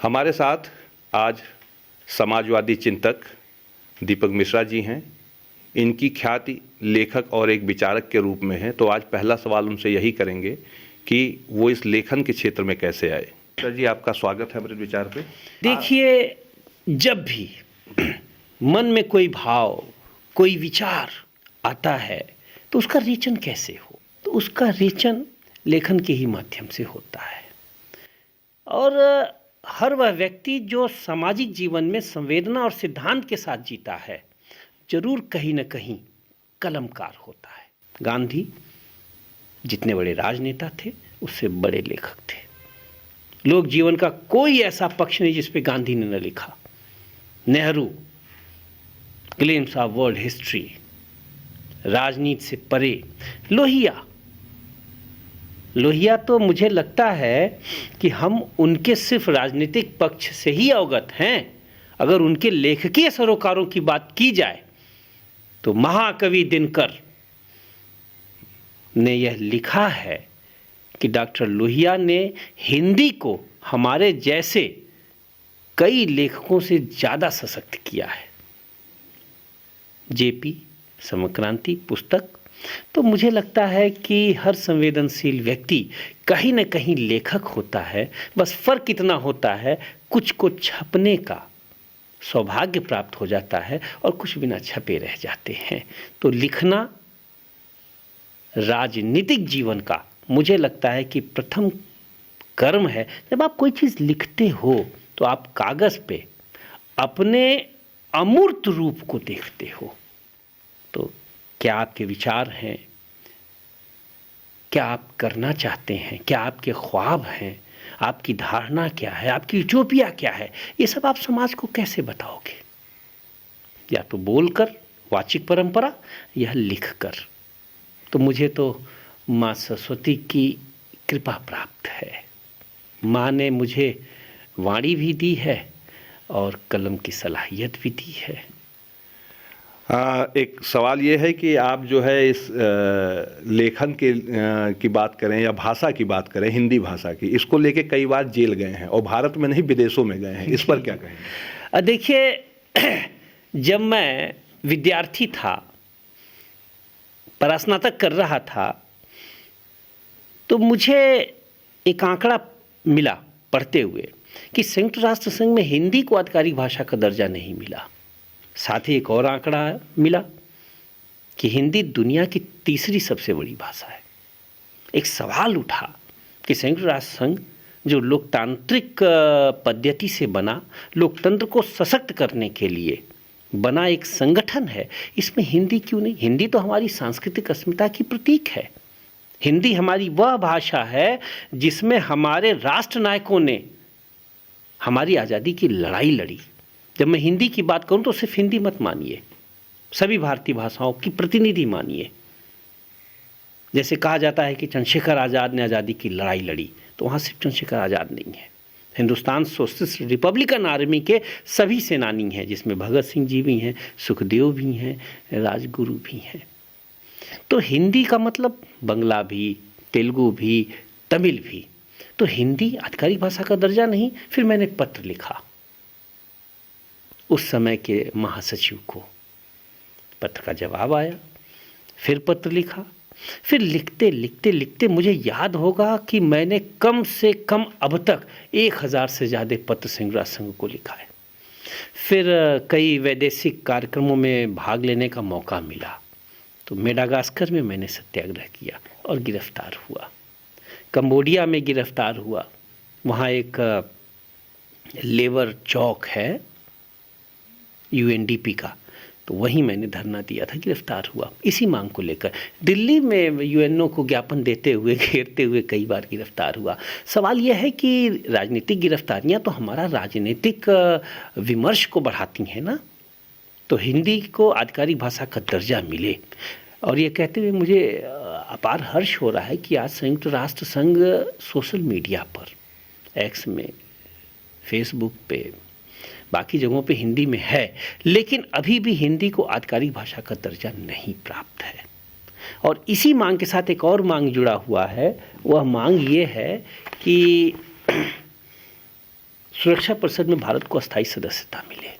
हमारे साथ आज समाजवादी चिंतक दीपक मिश्रा जी हैं। इनकी ख्याति लेखक और एक विचारक के रूप में है। तो आज पहला सवाल उनसे यही करेंगे कि वो इस लेखन के क्षेत्र में कैसे आए। सर जी, आपका स्वागत है अमृत विचार पे। देखिए, जब भी मन में कोई भाव, कोई विचार आता है तो उसका रेचन कैसे हो, तो उसका रेचन लेखन के ही माध्यम से होता है। और हर वह व्यक्ति जो सामाजिक जीवन में संवेदना और सिद्धांत के साथ जीता है, जरूर कहीं न कहीं कलमकार होता है। गांधी जितने बड़े राजनेता थे, उससे बड़े लेखक थे। लोक जीवन का कोई ऐसा पक्ष नहीं जिस पे गांधी ने न लिखा। Nehru, glimpse of world history, राजनीति से परे। लोहिया तो मुझे लगता है कि हम उनके सिर्फ राजनीतिक पक्ष से ही अवगत हैं। अगर उनके लेखकीय सरोकारों की बात की जाए तो महाकवि दिनकर ने यह लिखा है कि डॉक्टर लोहिया ने हिंदी को हमारे जैसे कई लेखकों से ज़्यादा सशक्त किया है। जेपी समक्रांति पुस्तक, तो मुझे लगता है कि हर संवेदनशील व्यक्ति कहीं न कहीं लेखक होता है। बस फ़र्क इतना होता है, कुछ को छपने का सौभाग्य प्राप्त हो जाता है और कुछ बिना छपे रह जाते हैं। तो लिखना राजनीतिक जीवन का मुझे लगता है कि प्रथम कर्म है। जब आप कोई चीज़ लिखते हो तो आप कागज़ पे अपने अमूर्त रूप को देखते हो। तो क्या आपके विचार हैं, क्या आप करना चाहते हैं, क्या आपके ख्वाब हैं, आपकी धारणा क्या है, आपकी यूटोपिया क्या है, ये सब आप समाज को कैसे बताओगे? या तो बोलकर, वाचिक परंपरा, या लिखकर। तो मुझे तो माँ सरस्वती की कृपा प्राप्त है। माँ ने मुझे वाणी भी दी है और कलम की सलाहियत भी दी है। एक सवाल ये है कि आप जो है इस लेखन की बात करें या भाषा की बात करें, हिंदी भाषा की, इसको लेके कई बार जेल गए हैं और भारत में नहीं विदेशों में गए हैं। इस पर क्या कहें? देखिए, जब मैं विद्यार्थी था, परास्नातक कर रहा था, तो मुझे एक आंकड़ा मिला पढ़ते हुए कि संयुक्त राष्ट्र संघ में हिंदी को आधिकारिक भाषा का दर्जा नहीं मिला। साथ ही एक और आंकड़ा मिला कि हिंदी दुनिया की तीसरी सबसे बड़ी भाषा है। एक सवाल उठा कि संयुक्त राष्ट्र संघ जो लोकतांत्रिक पद्धति से बना, लोकतंत्र को सशक्त करने के लिए बना एक संगठन है, इसमें हिंदी क्यों नहीं? हिंदी तो हमारी सांस्कृतिक अस्मिता की प्रतीक है। हिंदी हमारी वह भाषा है जिसमें हमारे राष्ट्र नायकों ने हमारी आज़ादी की लड़ाई लड़ी। जब मैं हिंदी की बात करूं तो सिर्फ हिंदी मत मानिए, सभी भारतीय भाषाओं की प्रतिनिधि मानिए। जैसे कहा जाता है कि चंद्रशेखर आज़ाद ने आज़ादी की लड़ाई लड़ी, तो वहाँ सिर्फ चंद्रशेखर आज़ाद नहीं है। हिंदुस्तान सोशलिस्ट रिपब्लिकन आर्मी के सभी सेनानी हैं, जिसमें भगत सिंह जी भी हैं, सुखदेव भी हैं, राजगुरु भी हैं। तो हिंदी का मतलब बंगला भी, तेलुगु भी, तमिल भी। तो हिंदी आधिकारिक भाषा का दर्जा नहीं। फिर मैंने पत्र लिखा उस समय के महासचिव को, पत्र का जवाब आया, फिर पत्र लिखा। फिर लिखते मुझे याद होगा कि मैंने कम से कम अब तक 1000 से ज़्यादा पत्र संयुक्त राष्ट्र संघ को लिखा है। फिर कई वैदेशिक कार्यक्रमों में भाग लेने का मौका मिला। तो मेडागास्कर में मैंने सत्याग्रह किया और गिरफ्तार हुआ। कंबोडिया में गिरफ्तार हुआ। वहाँ एक लेबर चौक है यूएनडीपी का, तो वहीं मैंने धरना दिया था, गिरफ्तार हुआ इसी मांग को लेकर। दिल्ली में यूएनओ को ज्ञापन देते हुए, घेरते हुए कई बार गिरफ्तार हुआ। सवाल यह है कि राजनीतिक गिरफ्तारियां तो हमारा राजनीतिक विमर्श को बढ़ाती हैं ना। तो हिंदी को आधिकारिक भाषा का दर्जा मिले, और ये कहते हुए मुझे अपार हर्ष हो रहा है कि आज संयुक्त राष्ट्र संघ सोशल मीडिया पर, एक्स में, फेसबुक पे, बाकी जगहों पे हिंदी में है, लेकिन अभी भी हिंदी को आधिकारिक भाषा का दर्जा नहीं प्राप्त है। और इसी मांग के साथ एक और मांग जुड़ा हुआ है। वह मांग ये है कि सुरक्षा परिषद में भारत को अस्थायी सदस्यता मिले।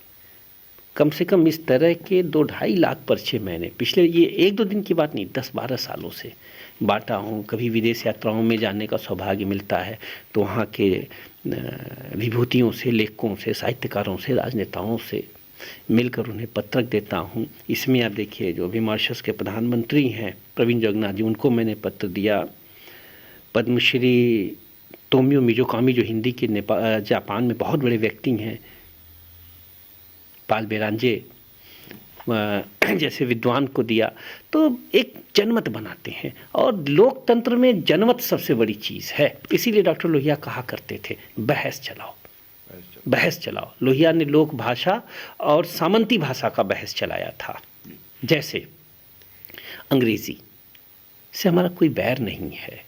कम से कम इस तरह के 2-2.5 लाख पर्चे मैंने पिछले, ये 1-2 दिन की बात नहीं, 10-12 सालों से बांटा हूँ। कभी विदेश यात्राओं में जाने का सौभाग्य मिलता है तो वहाँ के विभूतियों से, लेखकों से, साहित्यकारों से, राजनेताओं से मिलकर उन्हें पत्रक देता हूँ। इसमें आप देखिए जो अभी मॉरिशस के प्रधानमंत्री हैं प्रवीण जगन्नाथ जी, उनको मैंने पत्र दिया। पद्मश्री तोमियो मिज़ोकामी जो हिंदी के जापान में बहुत बड़े व्यक्ति हैं, पाल बेरांजे जैसे विद्वान को दिया। तो एक जनमत बनाते हैं, और लोकतंत्र में जनमत सबसे बड़ी चीज़ है। इसीलिए डॉक्टर लोहिया कहा करते थे बहस चलाओ, बहस चलाओ। लोहिया ने लोक भाषा और सामंती भाषा का बहस चलाया था। जैसे अंग्रेजी से हमारा कोई बैर नहीं है।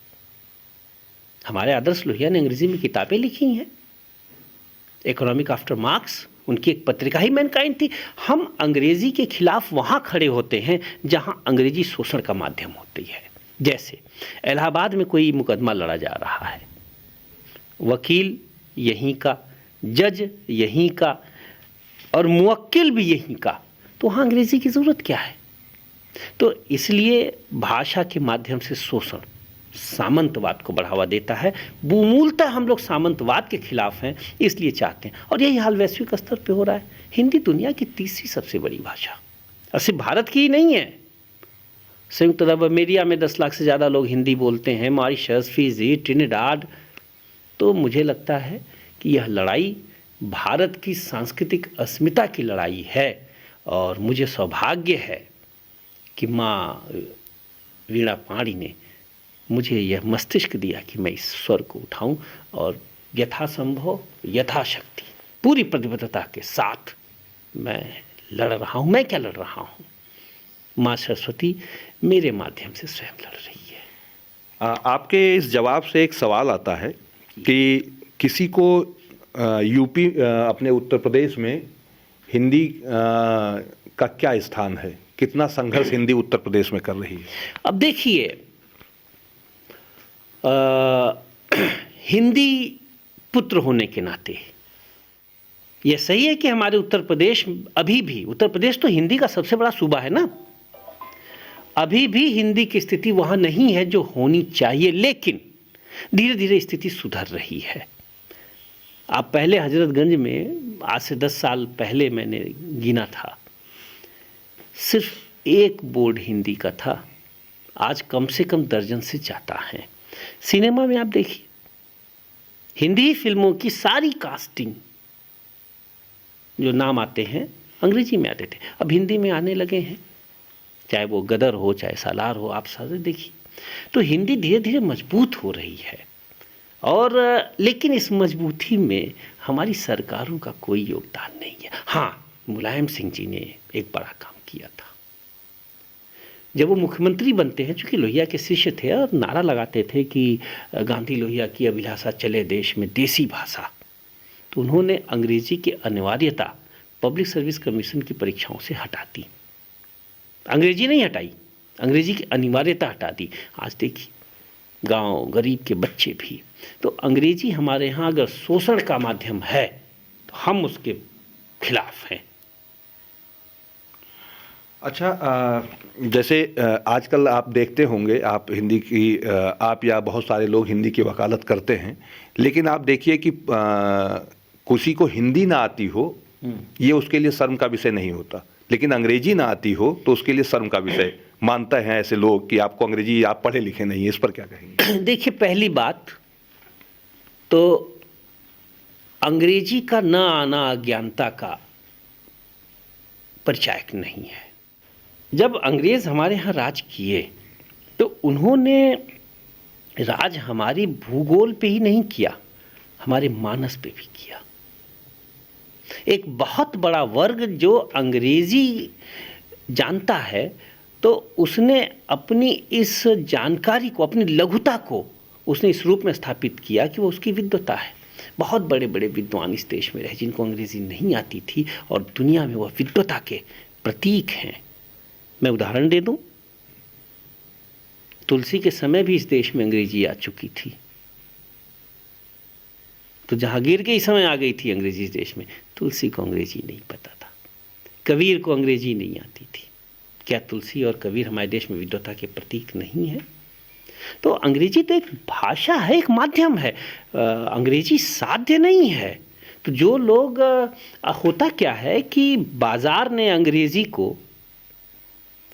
हमारे आदर्श लोहिया ने अंग्रेजी में किताबें लिखी हैं। इकोनॉमिक आफ्टर मार्क्स उनकी एक पत्रिका ही मैनकाइंड थी। हम अंग्रेजी के खिलाफ वहाँ खड़े होते हैं जहाँ अंग्रेजी शोषण का माध्यम होती है। जैसे इलाहाबाद में कोई मुकदमा लड़ा जा रहा है, वकील यहीं का, जज यहीं का और मुवक्किल भी यहीं का, तो वहाँ अंग्रेजी की ज़रूरत क्या है? तो इसलिए भाषा के माध्यम से शोषण सामंतवाद को बढ़ावा देता है। मूलतः हम लोग सामंतवाद के खिलाफ हैं, इसलिए चाहते हैं। और यही हाल वैश्विक स्तर पे हो रहा है। हिंदी दुनिया की तीसरी सबसे बड़ी भाषा, और सिर्फ भारत की ही नहीं है। संयुक्त अरब अमीरिया में 10 लाख से ज़्यादा लोग हिंदी बोलते हैं, मॉरिशस, फिजी, ट्रिनिडाड। तो मुझे लगता है कि यह लड़ाई भारत की सांस्कृतिक अस्मिता की लड़ाई है, और मुझे सौभाग्य है कि माँ वीणा पाणी ने मुझे यह मस्तिष्क दिया कि मैं इस स्वर को उठाऊं और यथासंभव, यथाशक्ति, पूरी प्रतिबद्धता के साथ मैं लड़ रहा हूं। मैं क्या लड़ रहा हूं? माँ सरस्वती मेरे माध्यम से स्वयं लड़ रही है। आपके इस जवाब से एक सवाल आता है कि किसी को यूपी, अपने उत्तर प्रदेश में हिंदी का क्या स्थान है? कितना संघर्ष हिंदी उत्तर प्रदेश में कर रही है? अब देखिए, हिंदी पुत्र होने के नाते यह सही है कि हमारे उत्तर प्रदेश अभी भी, उत्तर प्रदेश तो हिंदी का सबसे बड़ा सूबा है ना, अभी भी हिंदी की स्थिति वहाँ नहीं है जो होनी चाहिए। लेकिन धीरे धीरे स्थिति सुधर रही है। आप पहले हजरतगंज में आज से 10 साल पहले मैंने गिना था, सिर्फ एक बोर्ड हिंदी का था। आज कम से कम दर्जन से ज़्यादा हैं। सिनेमा में आप देखिए, हिंदी फिल्मों की सारी कास्टिंग जो नाम आते हैं अंग्रेजी में आते थे, अब हिंदी में आने लगे हैं। चाहे वो गदर हो, चाहे सालार हो, आप सारे देखिए। तो हिंदी धीरे धीरे मजबूत हो रही है। और लेकिन इस मजबूती में हमारी सरकारों का कोई योगदान नहीं है। हाँ, मुलायम सिंह जी ने एक बड़ा काम किया था। जब वो मुख्यमंत्री बनते हैं, चूँकि लोहिया के शिष्य थे और नारा लगाते थे कि गांधी लोहिया की अभिलाषा चले देश में देसी भाषा, तो उन्होंने अंग्रेजी की अनिवार्यता पब्लिक सर्विस कमीशन की परीक्षाओं से हटा दी। अंग्रेजी नहीं हटाई, अंग्रेजी की अनिवार्यता हटा दी। आज देखिए, गांव गरीब के बच्चे भी। तो अंग्रेजी हमारे यहाँ अगर शोषण का माध्यम है तो हम उसके खिलाफ हैं। अच्छा, जैसे आजकल आप देखते होंगे, आप हिंदी की, आप या बहुत सारे लोग हिंदी की वकालत करते हैं, लेकिन आप देखिए कि किसी को हिंदी ना आती हो ये उसके लिए शर्म का विषय नहीं होता, लेकिन अंग्रेजी ना आती हो तो उसके लिए शर्म का विषय मानते हैं ऐसे लोग कि आपको अंग्रेजी, आप पढ़े लिखे नहीं है। इस पर क्या कहेंगे? देखिए, पहली बात तो अंग्रेजी का न आना अज्ञानता का परिचायक नहीं है। जब अंग्रेज हमारे यहाँ राज किए तो उन्होंने राज हमारी भूगोल पे ही नहीं किया, हमारे मानस पे भी किया। एक बहुत बड़ा वर्ग जो अंग्रेजी जानता है, तो उसने अपनी इस जानकारी को, अपनी लघुता को उसने इस रूप में स्थापित किया कि वो उसकी विद्वता है। बहुत बड़े बड़े विद्वान इस देश में रहे जिनको अंग्रेजी नहीं आती थी और दुनिया में वह विद्वता के प्रतीक हैं। मैं उदाहरण दे दूं, तुलसी के समय भी इस देश में अंग्रेजी आ चुकी थी। तो जहांगीर के ही समय आ गई थी अंग्रेजी देश में। तुलसी को अंग्रेजी नहीं पता था, कबीर को अंग्रेजी नहीं आती थी। क्या तुलसी और कबीर हमारे देश में विद्वता के प्रतीक नहीं है? तो अंग्रेजी तो एक भाषा है, एक माध्यम है, अंग्रेजी साध्य नहीं है। तो जो लोग होता क्या है कि बाजार ने अंग्रेजी को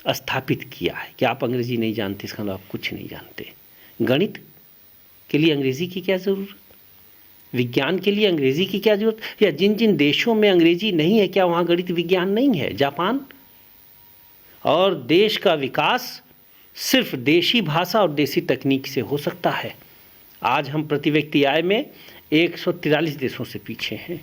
स्थापित किया है कि आप अंग्रेजी नहीं जानते, इसका मतलब आप कुछ नहीं जानते। गणित के लिए अंग्रेजी की क्या ज़रूरत, विज्ञान के लिए अंग्रेजी की क्या ज़रूरत, या जिन जिन देशों में अंग्रेजी नहीं है क्या वहाँ गणित विज्ञान नहीं है? जापान। और देश का विकास सिर्फ देशी भाषा और देसी तकनीक से हो सकता है। आज हम प्रति व्यक्ति आय में 143 देशों से पीछे हैं।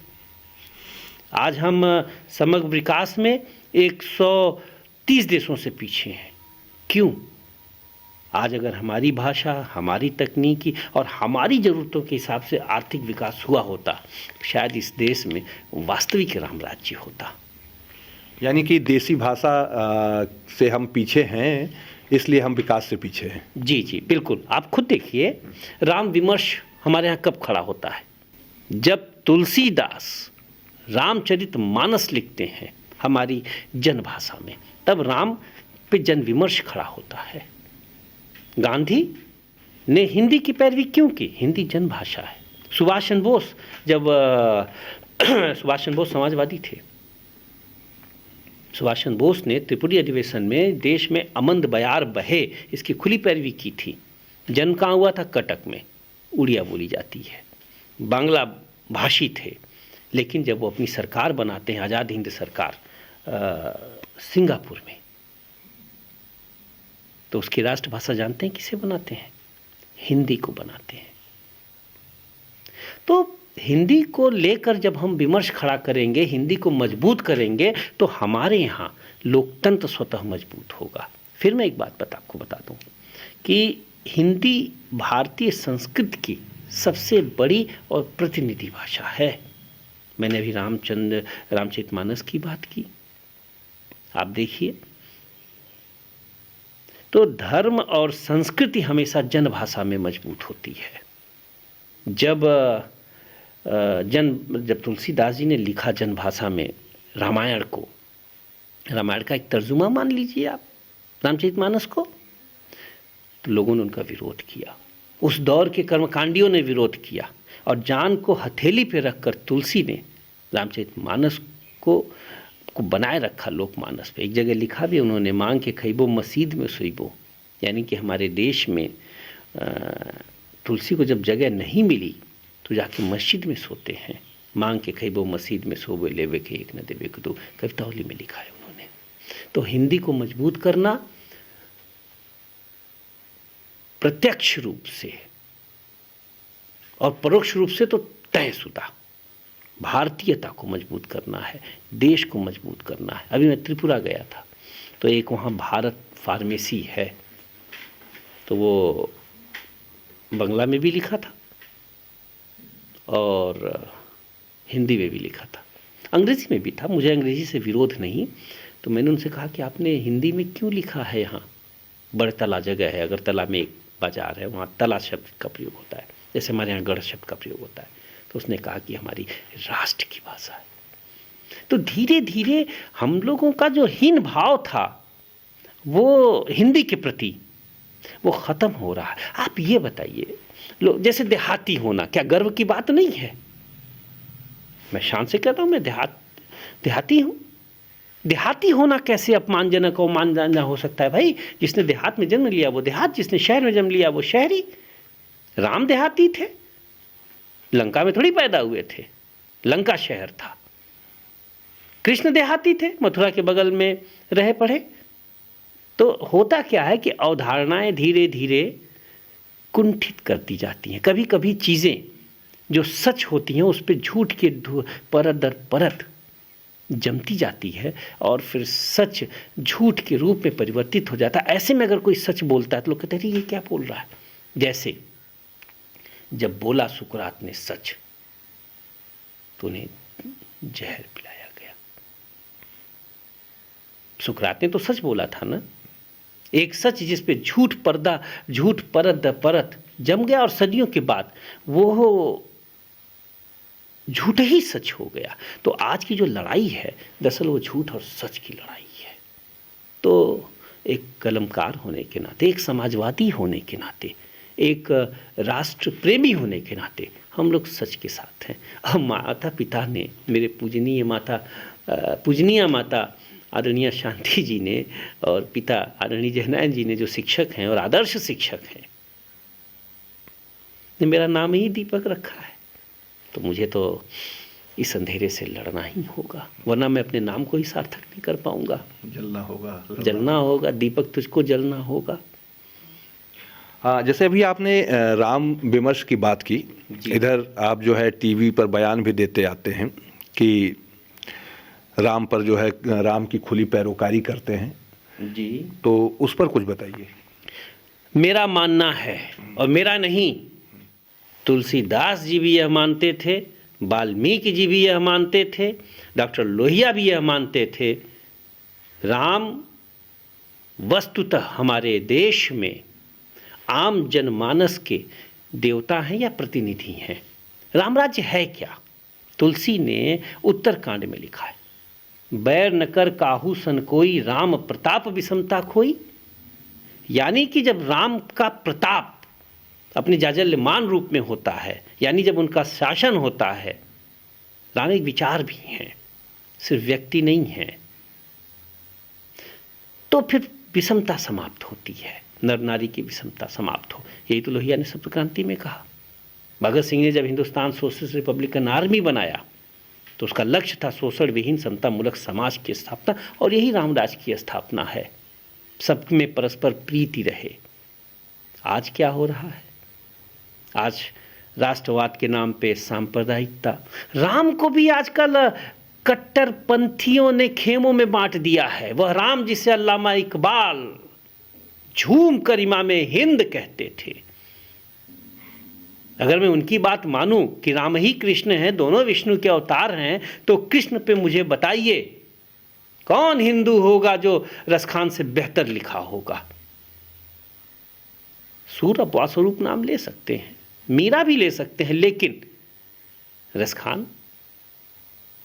आज हम समग्र विकास में 130 देशों से पीछे हैं। क्यों? आज अगर हमारी भाषा, हमारी तकनीकी और हमारी ज़रूरतों के हिसाब से आर्थिक विकास हुआ होता, शायद इस देश में वास्तविक राम राज्य होता। यानी कि देसी भाषा से हम पीछे हैं, इसलिए हम विकास से पीछे हैं। जी जी बिल्कुल। आप खुद देखिए, राम विमर्श हमारे यहाँ कब खड़ा होता है? जब तुलसीदास रामचरितमानस लिखते हैं हमारी जन भाषा में, तब राम पे जन विमर्श खड़ा होता है। गांधी ने हिंदी की पैरवी क्यों की? हिंदी जन भाषा है। सुभाष चंद्र बोस, जब सुभाष चंद्र बोस समाजवादी थे, सुभाष चंद्र बोस ने त्रिपुरी अधिवेशन में देश में अमंद बयार बहे इसकी खुली पैरवी की थी। जन्म कहाँ हुआ था? कटक में। उड़िया बोली जाती है, बांग्ला भाषी थे। लेकिन जब वो अपनी सरकार बनाते हैं, आज़ाद हिंद सरकार, सिंगापुर में, तो उसकी राष्ट्रभाषा जानते हैं किसे बनाते हैं? हिंदी को बनाते हैं। तो हिंदी को लेकर जब हम विमर्श खड़ा करेंगे, हिंदी को मजबूत करेंगे, तो हमारे यहाँ लोकतंत्र स्वतः मजबूत होगा। फिर मैं एक बात आपको बता दूं कि हिंदी भारतीय संस्कृति की सबसे बड़ी और प्रतिनिधि भाषा है। मैंने अभी रामचरितमानस की बात की, आप देखिए। तो धर्म और संस्कृति हमेशा जनभाषा में मजबूत होती है। जब तुलसीदास जी ने लिखा जनभाषा में रामायण को, रामायण का एक तर्जुमा मान लीजिए आप रामचरितमानस को, तो लोगों ने उनका विरोध किया। उस दौर के कर्मकांडियों ने विरोध किया और जान को हथेली पे रखकर तुलसी ने रामचरितमानस को बनाए रखा लोकमानस पे। एक जगह लिखा भी उन्होंने, मांग के खइबो मस्जिद में सोइबो, यानी कि हमारे देश में तुलसी को जब जगह नहीं मिली तो जाके मस्जिद में सोते हैं। मांग के खइबो मस्जिद में सोबो, लेवे के एक न देवे के दो, कवितावली में लिखा है उन्होंने। तो हिंदी को मजबूत करना प्रत्यक्ष रूप से और परोक्ष रूप से तो तयशुदा भारतीयता को मजबूत करना है, देश को मजबूत करना है। अभी मैं त्रिपुरा गया था, तो एक वहाँ भारत फार्मेसी है, तो वो बंगला में भी लिखा था और हिंदी में भी लिखा था, अंग्रेजी में भी था। मुझे अंग्रेजी से विरोध नहीं, तो मैंने उनसे कहा कि आपने हिंदी में क्यों लिखा है? यहाँ बड़तला जगह है, अगरतला में एक बाजार है, वहाँ तला शब्द का प्रयोग होता है, जैसे हमारे यहाँ गढ़ शब्द का प्रयोग होता है। तो उसने कहा कि हमारी राष्ट्र की भाषा है। तो धीरे धीरे हम लोगों का जो हीन भाव था वो हिंदी के प्रति, वो ख़त्म हो रहा है। आप ये बताइए, लोग जैसे देहाती होना क्या गर्व की बात नहीं है? मैं शान से कहता हूँ मैं देहाती हूँ। देहाती होना कैसे अपमानजनक और मानजनक हो सकता है? भाई, जिसने देहात में जन्म लिया वो देहात, जिसने शहर में जन्म लिया वो शहरी। राम देहाती थे, लंका में थोड़ी पैदा हुए थे, लंका शहर था। कृष्ण देहाती थे, मथुरा के बगल में रहे पढ़े। तो होता क्या है कि अवधारणाएं धीरे धीरे कुंठित करती जाती हैं। कभी कभी चीज़ें जो सच होती हैं उस पर झूठ के परत दर परत जमती जाती है और फिर सच झूठ के रूप में परिवर्तित हो जाता है। ऐसे में अगर कोई सच बोलता है तो लोग कहते हैं ये क्या बोल रहा है? जैसे जब बोला सुकरात ने सच तो उन्हें जहर पिलाया गया। सुकरात ने तो सच बोला था ना, एक सच जिस पे झूठ परत दर परत जम गया और सदियों के बाद वो झूठ ही सच हो गया। तो आज की जो लड़ाई है दरअसल वो झूठ और सच की लड़ाई है। तो एक कलमकार होने के नाते, एक समाजवादी होने के नाते, एक राष्ट्र प्रेमी होने के नाते हम लोग सच के साथ हैं। अब माता पिता ने, मेरे पूजनीय माता आदरणीय शांति जी ने और पिता आदरणीय जयनारायण जी ने, जो शिक्षक हैं और आदर्श शिक्षक हैं, ने मेरा नाम ही दीपक रखा है। तो मुझे तो इस अंधेरे से लड़ना ही होगा, वरना मैं अपने नाम को ही सार्थक नहीं कर पाऊंगा। जलना होगा दीपक, तुझको जलना होगा। हाँ, जैसे अभी आपने राम विमर्श की बात की, इधर आप जो है टीवी पर बयान भी देते आते हैं कि राम पर जो है, राम की खुली पैरोकारी करते हैं जी। तो उस पर कुछ बताइए। मेरा मानना है, और मेरा नहीं, तुलसीदास जी भी यह मानते थे, वाल्मीकि जी भी यह मानते थे, डॉक्टर लोहिया भी यह मानते थे, राम वस्तुतः हमारे देश में आम जनमानस के देवता हैं या प्रतिनिधि हैं। राम राज्य है क्या? तुलसी ने उत्तरकांड में लिखा है, बैर न कर काहू सन कोई, राम प्रताप विषमता खोई। यानी कि जब राम का प्रताप अपने जाजल्यमान रूप में होता है, यानी जब उनका शासन होता है, राम एक विचार भी हैं, सिर्फ व्यक्ति नहीं है, तो फिर विषमता समाप्त होती है, नर नारी की विषमता समाप्त हो। यही तो लोहिया ने सप्त क्रांति में कहा। भगत सिंह ने जब हिंदुस्तान सोशलिस्ट रिपब्लिकन आर्मी बनाया तो उसका लक्ष्य था शोषण विहीन समता मूलक समाज की स्थापना, और यही रामराज की स्थापना है, सब में परस्पर प्रीति रहे। आज क्या हो रहा है? आज राष्ट्रवाद के नाम पे सांप्रदायिकता। राम को भी आजकल कट्टरपंथियों ने खेमों में बांट दिया है। वह राम जिसे अल्लामा इकबाल झूम कर इमामे हिंद कहते थे, अगर मैं उनकी बात मानूं कि राम ही कृष्ण हैं, दोनों विष्णु के अवतार हैं, तो कृष्ण पे मुझे बताइए कौन हिंदू होगा जो रसखान से बेहतर लिखा होगा? सूर अपवा स्वरूप नाम ले सकते हैं, मीरा भी ले सकते हैं, लेकिन रसखान,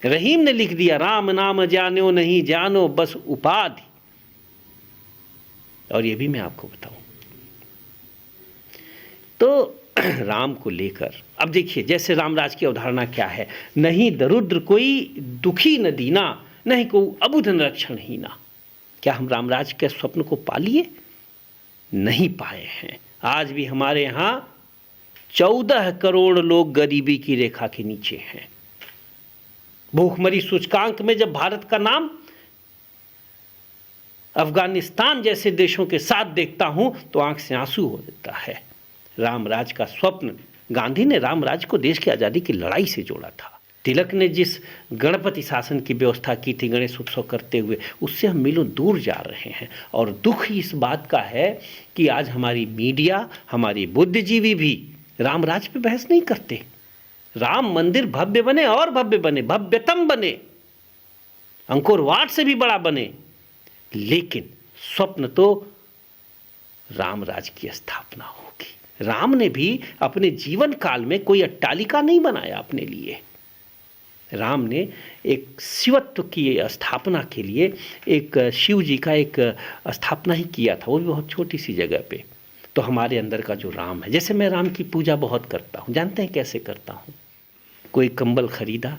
रहीम ने लिख दिया, राम नाम जानो नहीं जानो बस उपाधि। और ये भी मैं आपको बताऊं तो राम को लेकर अब देखिए, जैसे रामराज की अवधारणा क्या है, नहीं दरुद्र कोई दुखी न दीना, नहीं को अबुध निरक्षण हीना। क्या हम रामराज के स्वप्न को पालिए? नहीं पाए हैं। आज भी हमारे यहाँ 14 करोड़ लोग गरीबी की रेखा के नीचे हैं। भूखमरी सूचकांक में जब भारत का नाम अफगानिस्तान जैसे देशों के साथ देखता हूं तो आंख से आंसू हो जाता है। रामराज का स्वप्न, गांधी ने रामराज को देश की आज़ादी की लड़ाई से जोड़ा था। तिलक ने जिस गणपति शासन की व्यवस्था की थी गणेश उत्सव करते हुए, उससे हम मीलों दूर जा रहे हैं। और दुख इस बात का है कि आज हमारी मीडिया, हमारी बुद्धिजीवी भी रामराज पे बहस नहीं करते। राम मंदिर भव्य बने और भव्य बने, भव्यतम बने, अंकुरवाट से भी बड़ा बने, लेकिन स्वप्न तो रामराज की स्थापना होगी। राम ने भी अपने जीवन काल में कोई अट्टालिका नहीं बनाया अपने लिए। राम ने एक शिवत्व की स्थापना के लिए एक शिव जी का एक स्थापना ही किया था, वो भी बहुत छोटी सी जगह पे। तो हमारे अंदर का जो राम है, जैसे मैं राम की पूजा बहुत करता हूँ, जानते हैं कैसे करता हूँ? कोई कंबल खरीदा,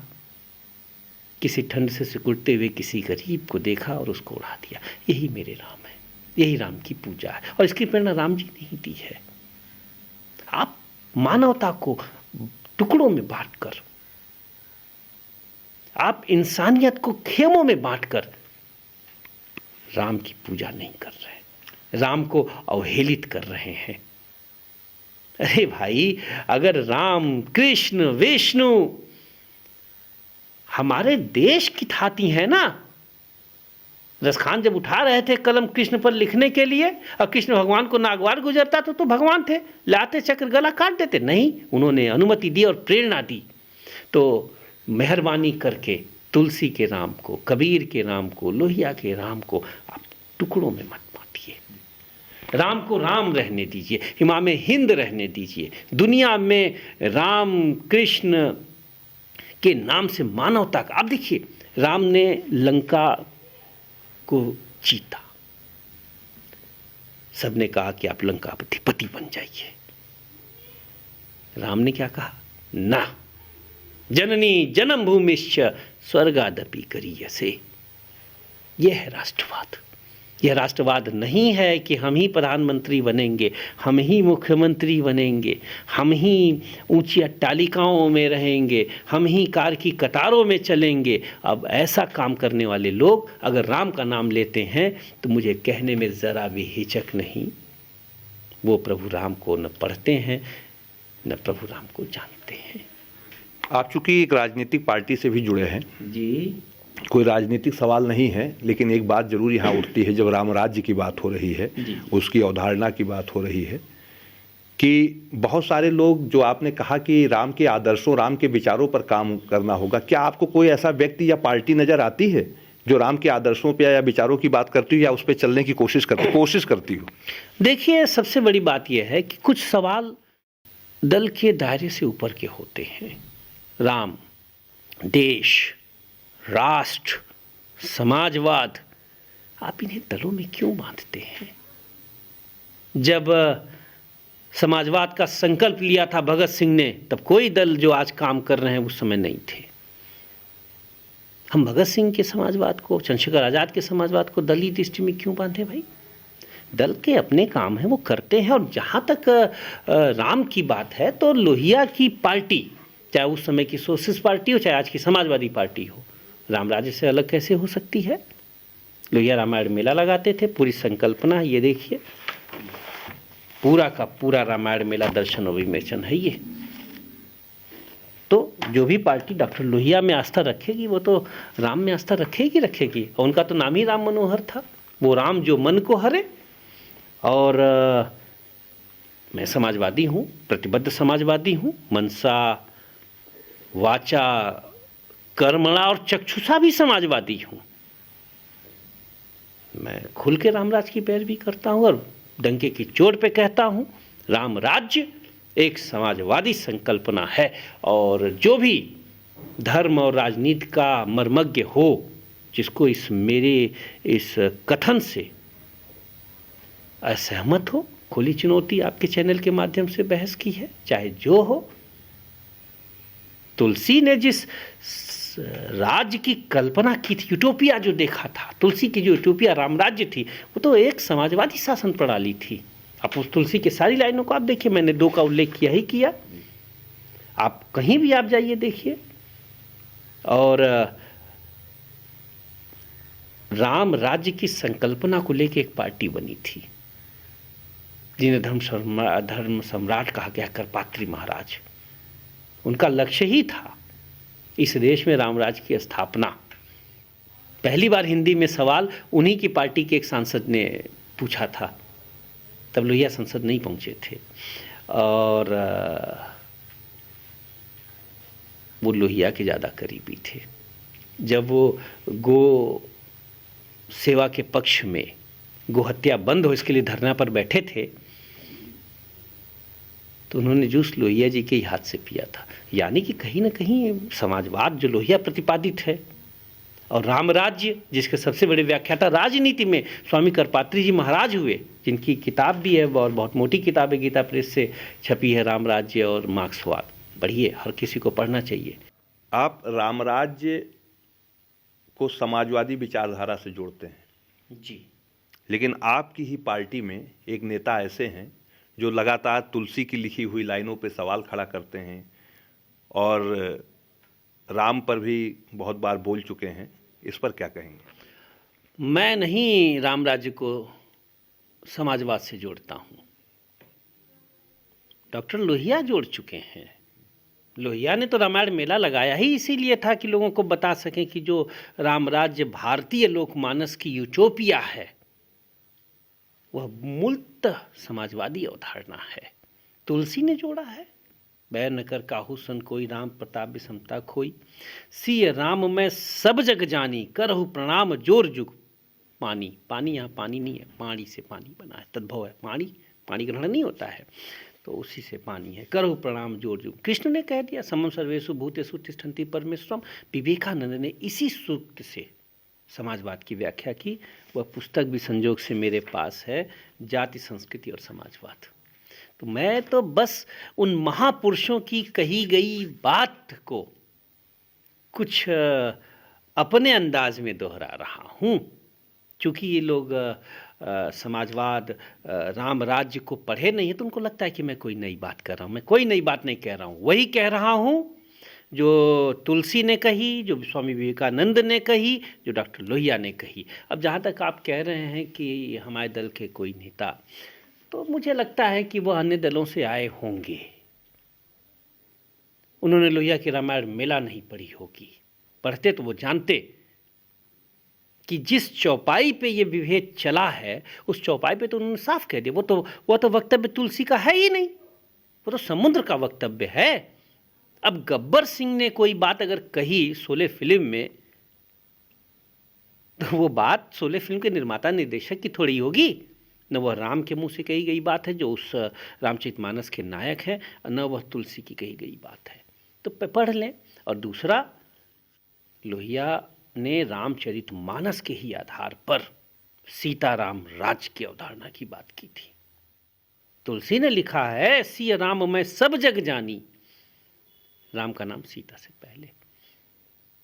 किसी ठंड से सिकुड़ते हुए किसी गरीब को देखा और उसको उड़ा दिया, यही मेरे राम है, यही राम की पूजा है। और इसकी प्रेरणा राम जी ने ही दी है। आप मानवता को टुकड़ों में बांटकर, आप इंसानियत को खेमों में बांटकर राम की पूजा नहीं कर रहे, राम को अवहेलित कर रहे हैं। अरे भाई, अगर राम कृष्ण विष्णु हमारे देश की थाती है ना। रसखान जब उठा रहे थे कलम कृष्ण पर लिखने के लिए और कृष्ण भगवान को नागवार गुजरता तो भगवान थे, लाते चक्र गला काट देते, नहीं, उन्होंने अनुमति दी और प्रेरणा दी। तो मेहरबानी करके तुलसी के राम को, कबीर के राम को, लोहिया के राम को आप टुकड़ों में मत बांटिए। राम को राम रहने दीजिए, इमाम हिंद रहने दीजिए। दुनिया में राम कृष्ण के नाम से मानवता का, आप देखिए राम ने लंका को जीता, सबने कहा कि आप लंकापति बन जाइए। राम ने क्या कहा? ना, जननी जन्म भूमिश्च स्वर्गादपि करीयसे। यह है राष्ट्रवाद। यह राष्ट्रवाद नहीं है कि हम ही प्रधानमंत्री बनेंगे, हम ही मुख्यमंत्री बनेंगे, हम ही ऊंची अट्टालिकाओं में रहेंगे, हम ही कार की कतारों में चलेंगे। अब ऐसा काम करने वाले लोग अगर राम का नाम लेते हैं तो मुझे कहने में ज़रा भी हिचक नहीं, वो प्रभु राम को न पढ़ते हैं न प्रभु राम को जानते हैं। आप चूंकि एक राजनीतिक पार्टी से भी जुड़े हैं जी, कोई राजनीतिक सवाल नहीं है, लेकिन एक बात जरूर यहाँ उठती है जब राम राज्य की बात हो रही है, उसकी अवधारणा की बात हो रही है, कि बहुत सारे लोग, जो आपने कहा कि राम के आदर्शों, राम के विचारों पर काम करना होगा, क्या आपको कोई ऐसा व्यक्ति या पार्टी नज़र आती है जो राम के आदर्शों पे या विचारों की बात करती हो या उस पर चलने की कोशिश करती हो? देखिए, सबसे बड़ी बात यह है कि कुछ सवाल दल के दायरे से ऊपर के होते हैं। राम, देश, राष्ट्र, समाजवाद, आप इन्हें दलों में क्यों बांधते हैं? जब समाजवाद का संकल्प लिया था भगत सिंह ने, तब कोई दल जो आज काम कर रहे हैं उस समय नहीं थे। हम भगत सिंह के समाजवाद को, चंद्रशेखर आज़ाद के समाजवाद को दलीय दृष्टि में क्यों बांधे भाई? दल के अपने काम हैं, वो करते हैं। और जहाँ तक राम की बात है तो लोहिया की पार्टी, चाहे उस समय की सोशलिस्ट पार्टी हो चाहे आज की समाजवादी पार्टी हो, राम राज्य से अलग कैसे हो सकती है? लोहिया रामायण मेला लगाते थे, पूरी संकल्पना ये देखिए, पूरा का पूरा रामायण मेला दर्शन और विमोचन है ये। तो जो भी पार्टी डॉक्टर लोहिया में आस्था रखेगी वो तो राम में आस्था रखेगी। और उनका तो नाम ही राम मनोहर था, वो राम जो मन को हरे। और मैं समाजवादी हूँ, प्रतिबद्ध समाजवादी हूँ, मनसा वाचा कर्मणा और चक्षुषा भी समाजवादी हूँ। मैं खुल के रामराज की पैरवी करता हूँ और डंके की चोट पे कहता हूँ, राम राज्य एक समाजवादी संकल्पना है। और जो भी धर्म और राजनीति का मर्मज्ञ हो, जिसको मेरे इस कथन से असहमत हो, खुली चुनौती आपके चैनल के माध्यम से बहस की है, चाहे जो हो। तुलसी ने जिस राज्य की कल्पना की थी, यूटोपिया जो देखा था, तुलसी की जो यूटोपिया राम राज्य थी, वो तो एक समाजवादी शासन प्रणाली थी। आप उस तुलसी के सारी लाइनों को आप देखिए, मैंने 2 का उल्लेख किया ही किया, आप कहीं भी आप जाइए देखिए। और राम राज्य की संकल्पना को लेकर एक पार्टी बनी थी, जिन्हें धर्म सम्राट कहा गया, करपात्री महाराज। उनका लक्ष्य ही था इस देश में रामराज की स्थापना। पहली बार हिंदी में सवाल उन्हीं की पार्टी के एक सांसद ने पूछा था, तब लोहिया संसद नहीं पहुंचे थे। और वो लोहिया के ज़्यादा करीबी थे। जब वो गो सेवा के पक्ष में, गो हत्या बंद हो इसके लिए धरना पर बैठे थे, तो उन्होंने जूस लोहिया जी के ही हाथ से पिया था। यानी कि कहीं ना कहीं समाजवाद जो लोहिया प्रतिपादित है, और राम राज्य जिसके सबसे बड़े व्याख्याता राजनीति में स्वामी करपात्री जी महाराज हुए, जिनकी किताब भी है और बहुत मोटी किताब है, गीता प्रेस से छपी है, राम राज्य और मार्क्सवाद। पढ़िए, हर किसी को पढ़ना चाहिए। आप राम राज्य को समाजवादी विचारधारा से जोड़ते हैं जी, लेकिन आपकी ही पार्टी में एक नेता ऐसे हैं जो लगातार तुलसी की लिखी हुई लाइनों पे सवाल खड़ा करते हैं और राम पर भी बहुत बार बोल चुके हैं। इस पर क्या कहेंगे? मैं नहीं राम राज्य को समाजवाद से जोड़ता हूँ, डॉक्टर लोहिया जोड़ चुके हैं। लोहिया ने तो रामायण मेला लगाया ही इसीलिए था कि लोगों को बता सकें कि जो राम राज्य भारतीय लोकमानस की यूटोपिया है, वह मूलतः समाजवादी अवधारणा है। तुलसी ने जोड़ा है, बैर न कर काहू सन कोई, राम प्रताप विषमता खोई, सिय राम मैं सब जग जानी, करहु प्रणाम जोर जुग पानी। पानी यहाँ पानी नहीं है, पानी से पानी बना है, तद्भव है, पानी ग्रहण नहीं होता है। तो उसी से पानी है। करो प्रणाम जोर जोर। कृष्ण ने कह दिया समम सर्वेषु भूतेषु तिष्ठन्ति परमेश्वरम। विवेकानंद ने इसी सूक्त से समाजवाद की व्याख्या की। वह पुस्तक भी संजोग से मेरे पास है, जाति संस्कृति और समाजवाद। तो मैं तो बस उन महापुरुषों की कही गई बात को कुछ अपने अंदाज में दोहरा रहा हूँ। क्योंकि ये लोग समाजवाद राम राज्य को पढ़े नहीं है, तो उनको लगता है कि मैं कोई नई बात कर रहा हूँ। मैं कोई नई बात नहीं कह रहा हूँ, वही कह रहा हूँ जो तुलसी ने कही, जो स्वामी विवेकानंद ने कही, जो डॉक्टर लोहिया ने कही। अब जहाँ तक आप कह रहे हैं कि हमारे दल के कोई नेता, तो मुझे लगता है कि वह अन्य दलों से आए होंगे। उन्होंने लोहिया की रामायण मेला नहीं पढ़ी होगी, पढ़ते तो वो जानते कि जिस चौपाई पे ये विभेद चला है, उस चौपाई पे तो उन्होंने साफ कह दिया, वो तो वक्तव्य तुलसी का है ही नहीं, वो तो समुद्र का वक्तव्य है। अब गब्बर सिंह ने कोई बात अगर कही शोले फिल्म में, तो वो बात शोले फिल्म के निर्माता निर्देशक की थोड़ी होगी, न वह राम के मुंह से कही गई बात है जो उस रामचरितमानस के नायक हैं, न वह तुलसी की कही गई बात है। तो पढ़ लें। और दूसरा, लोहिया ने रामचरितमानस के ही आधार पर सीताराम राज्य की अवधारणा की बात की थी। तुलसी ने लिखा है सिय राम मैं सब जग जानी। राम का नाम सीता से पहले।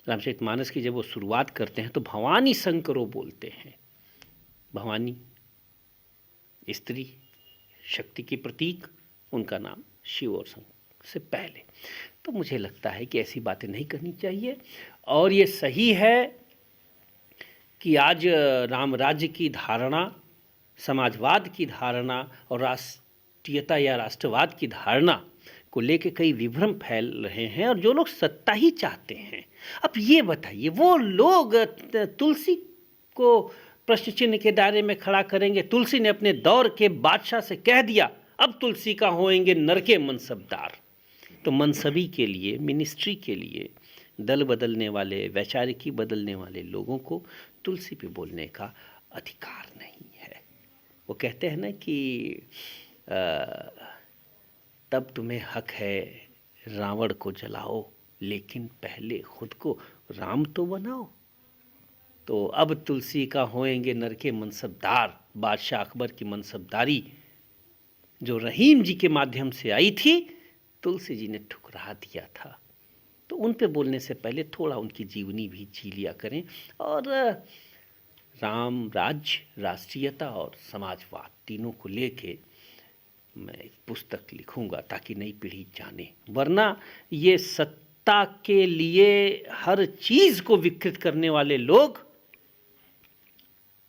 रामचरितमानस की जब वो शुरुआत करते हैं तो भवानी शंकरो बोलते हैं। भवानी स्त्री शक्ति की प्रतीक, उनका नाम शिव और शंकर से पहले। तो मुझे लगता है कि ऐसी बातें नहीं करनी चाहिए। और ये सही है कि आज राम राज्य की धारणा, समाजवाद की धारणा और राष्ट्रीयता या राष्ट्रवाद की धारणा को लेके कई विभ्रम फैल रहे हैं, और जो लोग सत्ता ही चाहते हैं। अब ये बताइए, वो लोग तुलसी को प्रश्न चिन्ह के दायरे में खड़ा करेंगे। तुलसी ने अपने दौर के बादशाह से कह दिया अब तुलसी का होएंगे नर के मनसबदार। तो मनसबी के लिए, मिनिस्ट्री के लिए दल बदलने वाले, वैचारिकी बदलने वाले लोगों को तुलसी पे बोलने का अधिकार नहीं है। वो कहते हैं ना कि तब तुम्हें हक है रावण को जलाओ, लेकिन पहले खुद को राम तो बनाओ। तो अब तुलसी का होएंगे नर के मनसबदार। बादशाह अकबर की मनसबदारी जो रहीम जी के माध्यम से आई थी, तुलसी जी ने ठुकरा दिया था। तो उन पे बोलने से पहले थोड़ा उनकी जीवनी भी जी लिया करें। और राम राज्य, राष्ट्रीयता और समाजवाद तीनों को लेके मैं एक पुस्तक लिखूंगा ताकि नई पीढ़ी जाने। वरना ये सत्ता के लिए हर चीज़ को विकृत करने वाले लोग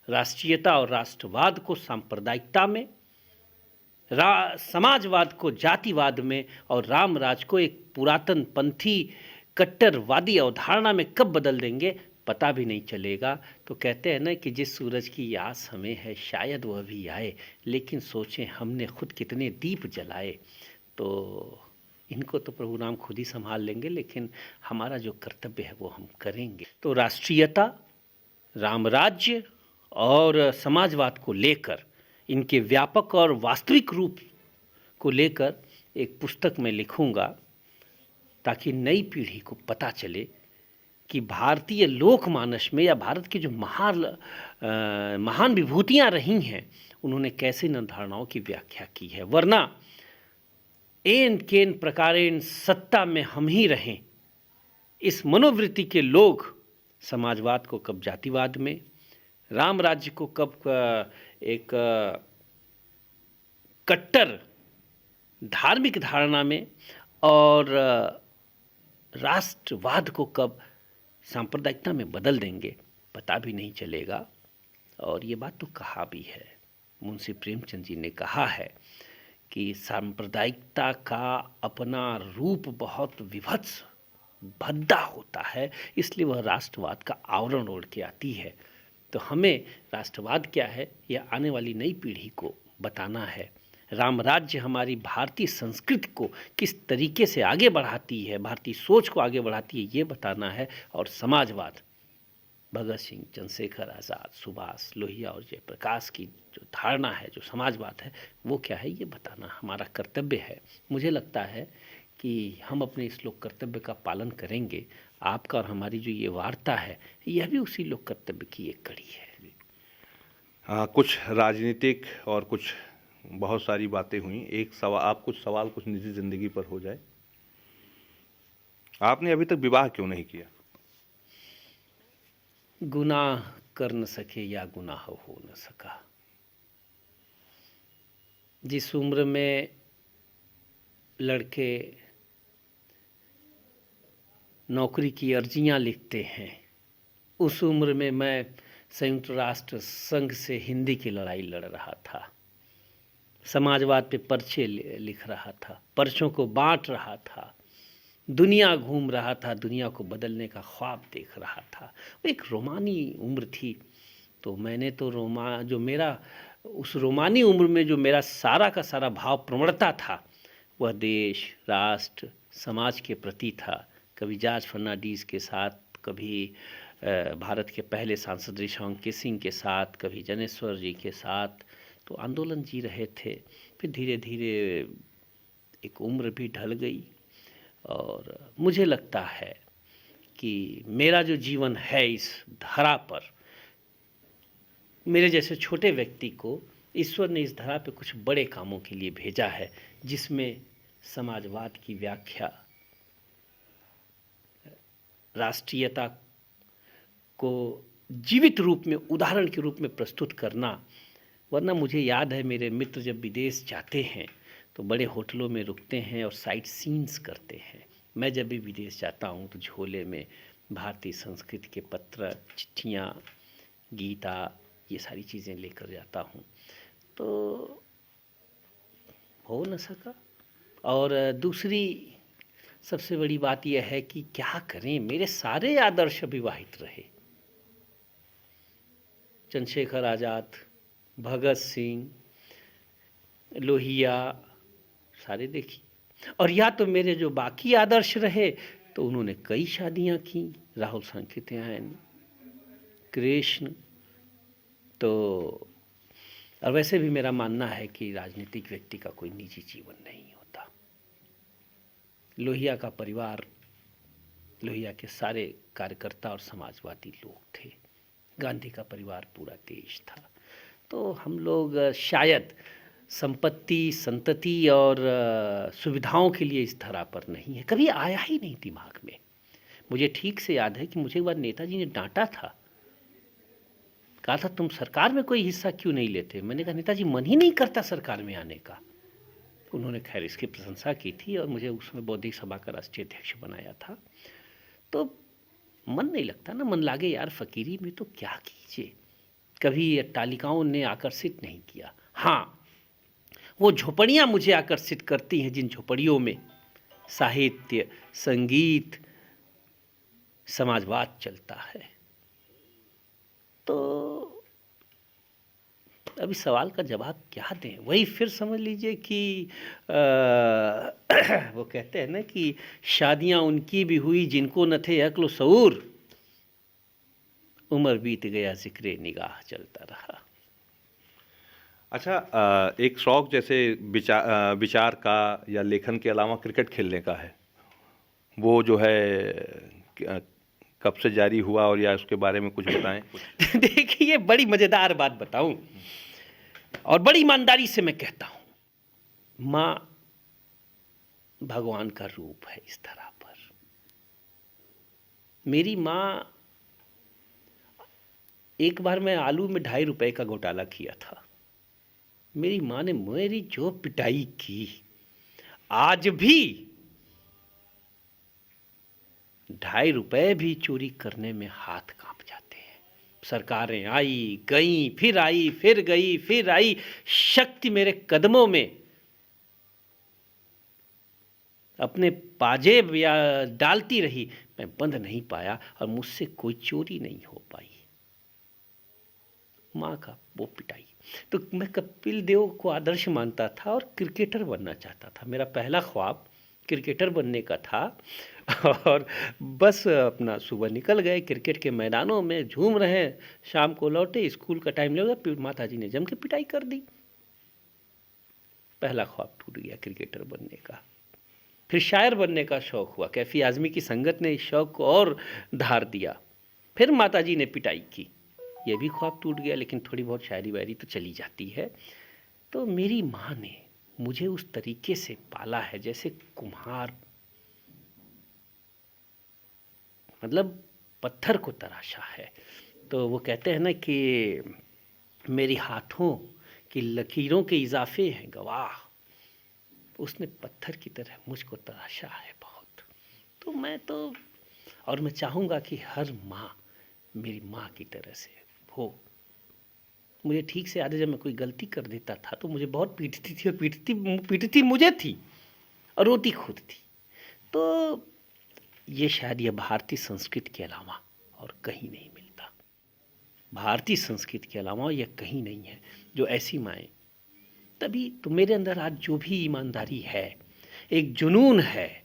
राष्ट्रीयता और राष्ट्रवाद को सांप्रदायिकता में, समाजवाद को जातिवाद में और राम राज को एक पुरातन पंथी कट्टरवादी अवधारणा में कब बदल देंगे पता भी नहीं चलेगा। तो कहते हैं ना कि जिस सूरज की आस हमें है शायद वह भी आए, लेकिन सोचें हमने खुद कितने दीप जलाए। तो इनको तो प्रभु राम खुद ही संभाल लेंगे, लेकिन हमारा जो कर्तव्य है वो हम करेंगे। तो राष्ट्रीयता, राम राज्य और समाजवाद को लेकर, इनके व्यापक और वास्तविक रूप को लेकर एक पुस्तक में लिखूंगा ताकि नई पीढ़ी को पता चले कि भारतीय लोकमानस में या भारत की जो महान विभूतियाँ रही हैं, उन्होंने कैसे इन धारणाओं की व्याख्या की है। वरना एन केन प्रकारेण सत्ता में हम ही रहें, इस मनोवृत्ति के लोग समाजवाद को कब जातिवाद में, राम राज्य को कब एक कट्टर धार्मिक धारणा में, और राष्ट्रवाद को कब सांप्रदायिकता में बदल देंगे पता भी नहीं चलेगा। और ये बात तो कहा भी है, मुंशी प्रेमचंद जी ने कहा है कि सांप्रदायिकता का अपना रूप बहुत विभत्स भद्दा होता है, इसलिए वह राष्ट्रवाद का आवरण ओढ़ के आती है। तो हमें राष्ट्रवाद क्या है यह आने वाली नई पीढ़ी को बताना है। राम राज्य हमारी भारतीय संस्कृति को किस तरीके से आगे बढ़ाती है, भारतीय सोच को आगे बढ़ाती है, ये बताना है। और समाजवाद भगत सिंह, चंद्रशेखर आज़ाद, सुभाष, लोहिया और जयप्रकाश की जो धारणा है, जो समाजवाद है, वो क्या है ये बताना हमारा कर्तव्य है। मुझे लगता है कि हम अपने इस लोक कर्तव्य का पालन करेंगे। आपका और हमारी जो ये वार्ता है, यह भी उसी लोक कर्तव्य की एक कड़ी है। कुछ राजनीतिक और कुछ बहुत सारी बातें हुई। एक सवाल, आप कुछ सवाल कुछ निजी ज़िंदगी पर हो जाए। आपने अभी तक विवाह क्यों नहीं किया? गुनाह कर न सके या गुनाह हो न सका। जिस उम्र में लड़के नौकरी की अर्जियां लिखते हैं, उस उम्र में मैं संयुक्त राष्ट्र संघ से हिंदी की लड़ाई लड़ रहा था, समाजवाद पे पर्चे लिख रहा था, पर्चों को बांट रहा था, दुनिया घूम रहा था, दुनिया को बदलने का ख्वाब देख रहा था। वो एक रोमानी उम्र थी। तो मैंने तो जो मेरा उस रोमानी उम्र में जो मेरा सारा का सारा भाव प्रवणता था, वह देश, राष्ट्र, समाज के प्रति था। कभी जॉर्ज फर्नांडीज के साथ, कभी भारत के पहले सांसद ऋषिवंकर सिंह के साथ, कभी जनेश्वर जी के साथ तो आंदोलन जी रहे थे। फिर धीरे धीरे एक उम्र भी ढल गई और मुझे लगता है कि मेरा जो जीवन है इस धरा पर, मेरे जैसे छोटे व्यक्ति को ईश्वर ने इस धरा पे कुछ बड़े कामों के लिए भेजा है, जिसमें समाजवाद की व्याख्या, राष्ट्रीयता को जीवित रूप में, उदाहरण के रूप में प्रस्तुत करना। वरना मुझे याद है मेरे मित्र जब विदेश जाते हैं तो बड़े होटलों में रुकते हैं और साइट सीन्स करते हैं। मैं जब भी विदेश जाता हूँ तो झोले में भारतीय संस्कृति के पत्र, चिट्ठियाँ, गीता, ये सारी चीज़ें लेकर जाता हूँ। तो हो न सका। और दूसरी सबसे बड़ी बात यह है कि क्या करें, मेरे सारे आदर्श अविवाहित रहे। चंद्रशेखर आज़ाद, भगत सिंह, लोहिया, सारे देखी। और या तो मेरे जो बाकी आदर्श रहे तो उन्होंने कई शादियां की, राहुल सांकृत्यायन, कृष्ण। तो और वैसे भी मेरा मानना है कि राजनीतिक व्यक्ति का कोई निजी जीवन नहीं होता। लोहिया का परिवार, लोहिया के सारे कार्यकर्ता और समाजवादी लोग थे। गांधी का परिवार पूरा देश था। तो हम लोग शायद संपत्ति, संतति और सुविधाओं के लिए इस धरा पर नहीं है। कभी आया ही नहीं दिमाग में। मुझे ठीक से याद है कि मुझे एक बार नेताजी ने डांटा था, कहा था तुम सरकार में कोई हिस्सा क्यों नहीं लेते। मैंने कहा नेताजी मन ही नहीं करता सरकार में आने का। उन्होंने खैर इसकी प्रशंसा की थी और मुझे उसमें बौद्धिक सभा का राष्ट्रीय अध्यक्ष बनाया था। तो मन नहीं लगता ना, मन लागे यार फकीरी में तो क्या कीजिए। कभी अट्टालिकाओं ने आकर्षित नहीं किया। हाँ, वो झोपड़ियाँ मुझे आकर्षित करती हैं, जिन झोपड़ियों में साहित्य, संगीत, समाजवाद चलता है। तो अभी सवाल का जवाब क्या दें, वही फिर समझ लीजिए कि वो कहते हैं ना कि शादियां उनकी भी हुई जिनको न थे अक्ल शऊर, उम्र बीत गया जिक्रे निगाह चलता रहा। अच्छा, एक शौक जैसे विचार का या लेखन के अलावा क्रिकेट खेलने का है, वो जो है कब से जारी हुआ और या उसके बारे में कुछ बताएं। देखिए, बड़ी मज़ेदार बात बताऊं और बड़ी ईमानदारी से मैं कहता हूं, माँ भगवान का रूप है इस धरा पर। मेरी माँ, एक बार मैं आलू में 2.5 रुपए का घोटाला किया था। मेरी माँ ने मेरी जो पिटाई की, आज भी 2.5 रुपए भी चोरी करने में हाथ कांप जाते हैं। सरकारें आई गई, फिर आई, फिर गई, फिर आई, शक्ति मेरे कदमों में अपने पाजेब या डालती रही, मैं बंद नहीं पाया और मुझसे कोई चोरी नहीं हो पाई। माँ का वो पिटाई। तो मैं कपिल देव को आदर्श मानता था और क्रिकेटर बनना चाहता था। मेरा पहला ख्वाब क्रिकेटर बनने का था और बस अपना सुबह निकल गए क्रिकेट के मैदानों में झूम रहे हैं, शाम को लौटे, स्कूल का टाइम लगा, फिर माता जी ने जम के पिटाई कर दी। पहला ख्वाब टूट गया क्रिकेटर बनने का। फिर शायर बनने का शौक़ हुआ, कैफी आज़मी की संगत ने इस शौक़ को और धार दिया। फिर माता जी ने पिटाई की, ये भी ख्वाब टूट गया, लेकिन थोड़ी बहुत शायरी वायरी तो चली जाती है। तो मेरी माँ ने मुझे उस तरीके से पाला है जैसे कुम्हार मतलब पत्थर को तराशा है। तो वो कहते हैं ना कि मेरी हाथों की लकीरों के इजाफे हैं गवाह, उसने पत्थर की तरह मुझको तराशा है बहुत। तो मैं चाहूँगा कि हर माँ मेरी माँ की तरह से हो। मुझे ठीक से याद है, जब मैं कोई गलती कर देता था तो मुझे बहुत पीटती थी, और पीटती मुझे थी और रोती खुद थी। तो ये शायद ये भारतीय संस्कृति के अलावा और कहीं नहीं मिलता। भारतीय संस्कृति के अलावा ये कहीं नहीं है जो ऐसी माएँ। तभी तो मेरे अंदर आज जो भी ईमानदारी है, एक जुनून है,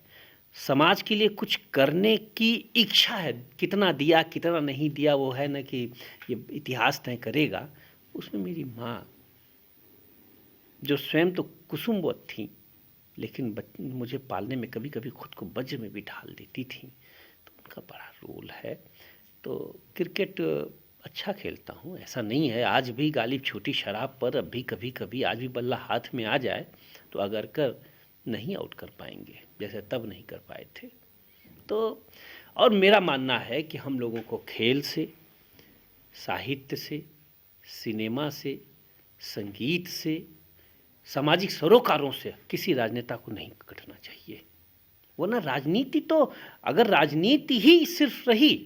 समाज के लिए कुछ करने की इच्छा है, कितना दिया कितना नहीं दिया वो है ना कि ये इतिहास तय करेगा। उसमें मेरी माँ, जो स्वयं तो कुसुमवत थी, लेकिन मुझे पालने में कभी कभी खुद को वज्र में भी ढाल देती थी, तो उनका बड़ा रोल है। तो क्रिकेट अच्छा खेलता हूँ, ऐसा नहीं है। आज भी गालिब छोटी शराब पर अब भी कभी कभी आज भी बल्ला हाथ में आ जाए तो अगर कर नहीं आउट कर पाएंगे, जैसे तब नहीं कर पाए थे। तो और मेरा मानना है कि हम लोगों को खेल से, साहित्य से, सिनेमा से, संगीत से, सामाजिक सरोकारों से किसी राजनेता को नहीं कटना चाहिए। वरना राजनीति तो, अगर राजनीति ही सिर्फ रही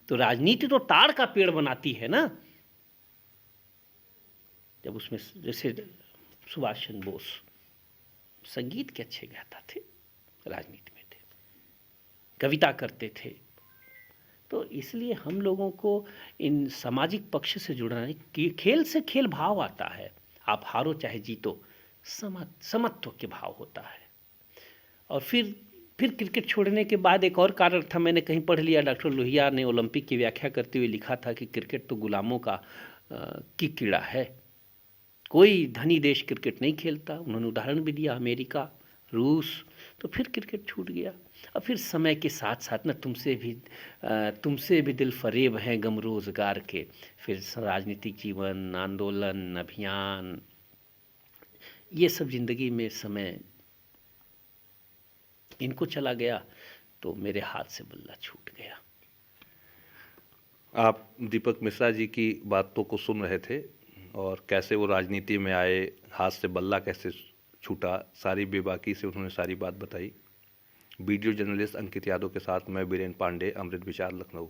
तो राजनीति तो ताड़ का पेड़ बनाती है ना। जब उसमें जैसे सुभाष चंद्र बोस संगीत के अच्छे गाता थे, राजनीति में थे, कविता करते थे। तो इसलिए हम लोगों को इन सामाजिक पक्ष से जुड़ना है कि खेल से खेल भाव आता है, आप हारो चाहे जीतो, समत्व के भाव होता है। और फिर क्रिकेट छोड़ने के बाद एक और कारण था, मैंने कहीं पढ़ लिया, डॉक्टर लोहिया ने ओलंपिक की व्याख्या करते हुए लिखा था कि क्रिकेट तो गुलामों का की कीड़ा है, कोई धनी देश क्रिकेट नहीं खेलता। उन्होंने उदाहरण भी दिया, अमेरिका, रूस। तो फिर क्रिकेट छूट गया। और फिर समय के साथ साथ ना तुमसे भी दिल फरेब हैं गम रोज़गार के, फिर राजनीतिक जीवन, आंदोलन, अभियान, ये सब जिंदगी में समय इनको चला गया, तो मेरे हाथ से बल्ला छूट गया। आप दीपक मिश्रा जी की बातों को सुन रहे थे और कैसे वो राजनीति में आए, हाथ से बल्ला कैसे छूटा, सारी बेबाकी से उन्होंने सारी बात बताई। वीडियो जर्नलिस्ट अंकित यादव के साथ मैं बीरेन पांडे, अमृत विचार, लखनऊ।